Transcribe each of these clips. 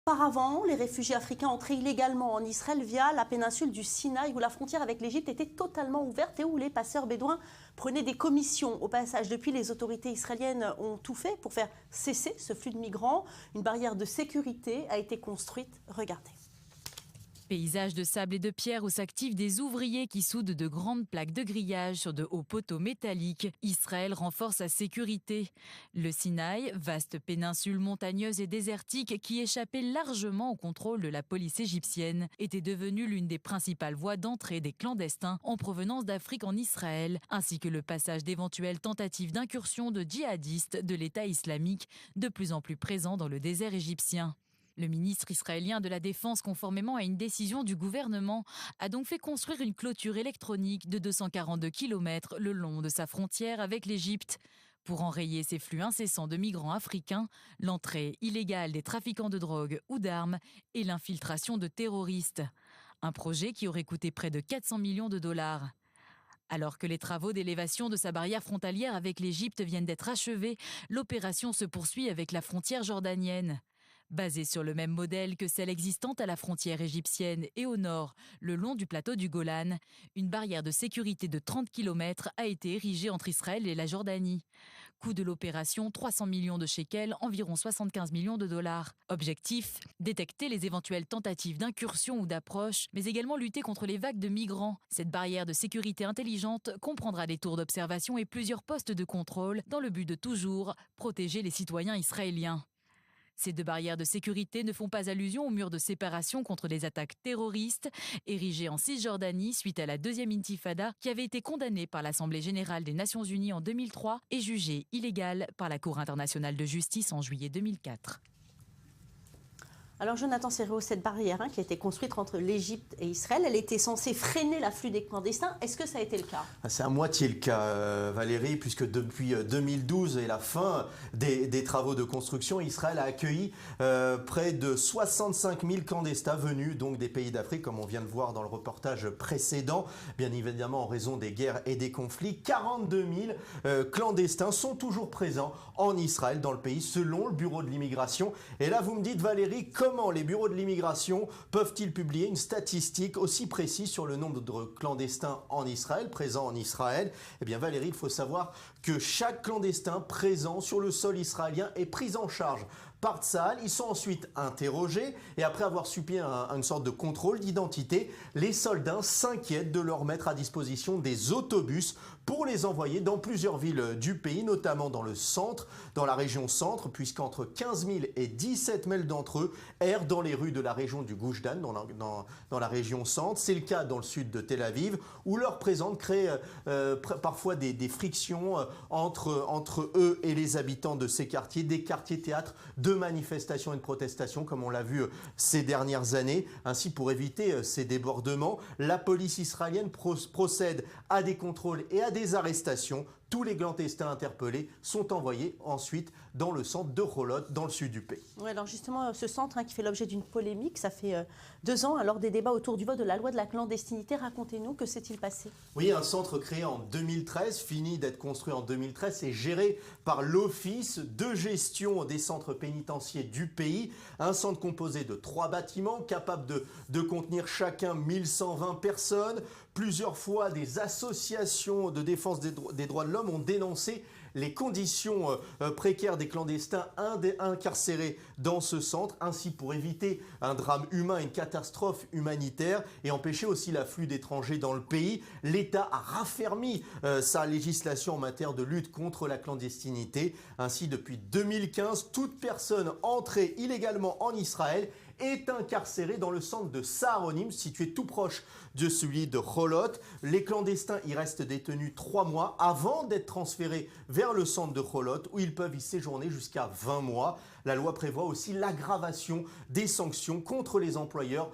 Auparavant, les réfugiés africains entraient illégalement en Israël via la péninsule du Sinaï, où la frontière avec l'Égypte était totalement ouverte et où les passeurs bédouins prenaient des commissions au passage. Depuis, les autorités israéliennes ont tout fait pour faire cesser ce flux de migrants. Une barrière de sécurité a été construite. Regardez. Paysage de sable et de pierre où s'activent des ouvriers qui soudent de grandes plaques de grillage sur de hauts poteaux métalliques. Israël renforce sa sécurité. Le Sinaï, vaste péninsule montagneuse et désertique qui échappait largement au contrôle de la police égyptienne, était devenue l'une des principales voies d'entrée des clandestins en provenance d'Afrique en Israël, ainsi que le passage d'éventuelles tentatives d'incursion de djihadistes de l'État islamique, de plus en plus présents dans le désert égyptien. Le ministre israélien de la Défense, conformément à une décision du gouvernement, a donc fait construire une clôture électronique de 242 km le long de sa frontière avec l'Égypte. Pour enrayer ces flux incessants de migrants africains, l'entrée illégale des trafiquants de drogue ou d'armes et l'infiltration de terroristes. Un projet qui aurait coûté près de 400 millions de dollars. Alors que les travaux d'élévation de sa barrière frontalière avec l'Égypte viennent d'être achevés, l'opération se poursuit avec la frontière jordanienne. Basée sur le même modèle que celle existante à la frontière égyptienne et au nord, le long du plateau du Golan, une barrière de sécurité de 30 km a été érigée entre Israël et la Jordanie. Coût de l'opération, 300 millions de shekels, environ 75 millions de dollars. Objectif, détecter les éventuelles tentatives d'incursion ou d'approche, mais également lutter contre les vagues de migrants. Cette barrière de sécurité intelligente comprendra des tours d'observation et plusieurs postes de contrôle dans le but de toujours protéger les citoyens israéliens. Ces deux barrières de sécurité ne font pas allusion aux murs de séparation contre les attaques terroristes érigés en Cisjordanie suite à la deuxième intifada qui avait été condamnée par l'Assemblée générale des Nations unies en 2003 et jugée illégale par la Cour internationale de justice en juillet 2004. Alors Jonathan Serrault, cette barrière qui a été construite entre l'Égypte et Israël, elle était censée freiner l'afflux des clandestins. Est-ce que ça a été le cas? C'est à moitié le cas, Valérie, puisque depuis 2012 et la fin des travaux de construction, Israël a accueilli près de 65 000 clandestins venus donc des pays d'Afrique, comme on vient de voir dans le reportage précédent. Bien évidemment, en raison des guerres et des conflits, 42 000 clandestins sont toujours présents en Israël, dans le pays, selon le Bureau de l'immigration. Et là, vous me dites, Valérie, comment les bureaux de l'immigration peuvent-ils publier une statistique aussi précise sur le nombre de clandestins en Israël, présents en Israël? Eh bien Valérie, il faut savoir que chaque clandestin présent sur le sol israélien est pris en charge par Tsahal. Ils sont ensuite interrogés et après avoir subi une sorte de contrôle d'identité, les soldats s'inquiètent de leur mettre à disposition des autobus pour les envoyer dans plusieurs villes du pays, notamment dans le centre, dans la région centre, puisqu'entre 15 000 et 17 000 d'entre eux errent dans les rues de la région du Gush Dan, dans la région centre. C'est le cas dans le sud de Tel Aviv, où leur présence crée parfois des frictions entre eux et les habitants de ces quartiers, des quartiers théâtres de manifestations et de protestations, comme on l'a vu ces dernières années. Ainsi, pour éviter ces débordements, la police israélienne procède à des contrôles et à des arrestations. Tous les clandestins interpellés sont envoyés ensuite dans le centre de Holot, dans le sud du pays. Oui, alors justement, ce centre qui fait l'objet d'une polémique, ça fait 2 ans, lors des débats autour du vote de la loi de la clandestinité. Racontez-nous, que s'est-il passé? Oui, un centre créé en 2013, fini d'être construit en 2013, et géré par l'Office de gestion des centres pénitentiaires du pays. Un centre composé de 3 bâtiments, capable de contenir chacun 1120 personnes. Plusieurs fois, des associations de défense des droits de l'homme ont dénoncé les conditions précaires des clandestins incarcérés dans ce centre, ainsi pour éviter un drame humain, une catastrophe humanitaire et empêcher aussi l'afflux d'étrangers dans le pays. L'État a raffermi sa législation en matière de lutte contre la clandestinité. Ainsi, depuis 2015, toute personne entrée illégalement en Israël est incarcéré dans le centre de Saharonim, situé tout proche de celui de Holot. Les clandestins y restent détenus 3 mois avant d'être transférés vers le centre de Holot, où ils peuvent y séjourner jusqu'à 20 mois. La loi prévoit aussi l'aggravation des sanctions contre les employeurs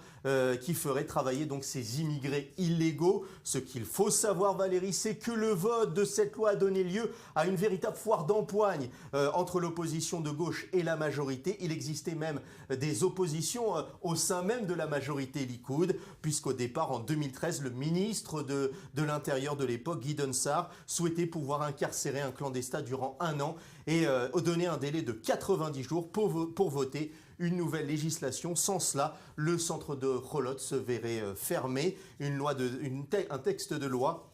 qui feraient travailler donc ces immigrés illégaux. Ce qu'il faut savoir, Valérie, c'est que le vote de cette loi a donné lieu à une véritable foire d'empoigne entre l'opposition de gauche et la majorité. Il existait même des oppositions au sein même de la majorité Likoud, puisqu'au départ, en 2013, le ministre de l'Intérieur de l'époque, Gideon Sa'ar, souhaitait pouvoir incarcérer un clandestin durant 1 an et donner un délai de 90 jours pour voter une nouvelle législation. Sans cela, le centre de Cholot se verrait fermé. Un texte de loi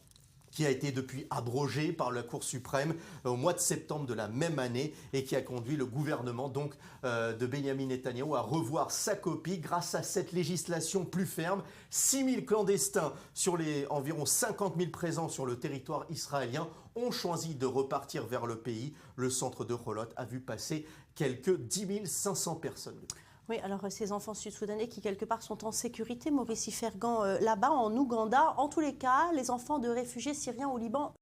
qui a été depuis abrogé par la Cour suprême au mois de septembre de la même année et qui a conduit le gouvernement donc de Benyamin Netanyahou à revoir sa copie grâce à cette législation plus ferme. 6 000 clandestins sur les environ 50 000 présents sur le territoire israélien ont choisi de repartir vers le pays. Le centre de Cholot a vu passer quelques 10 500 personnes. Oui, alors ces enfants sud-soudanais qui quelque part sont en sécurité, Maurice Fergan, là-bas en Ouganda, en tous les cas, les enfants de réfugiés syriens au Liban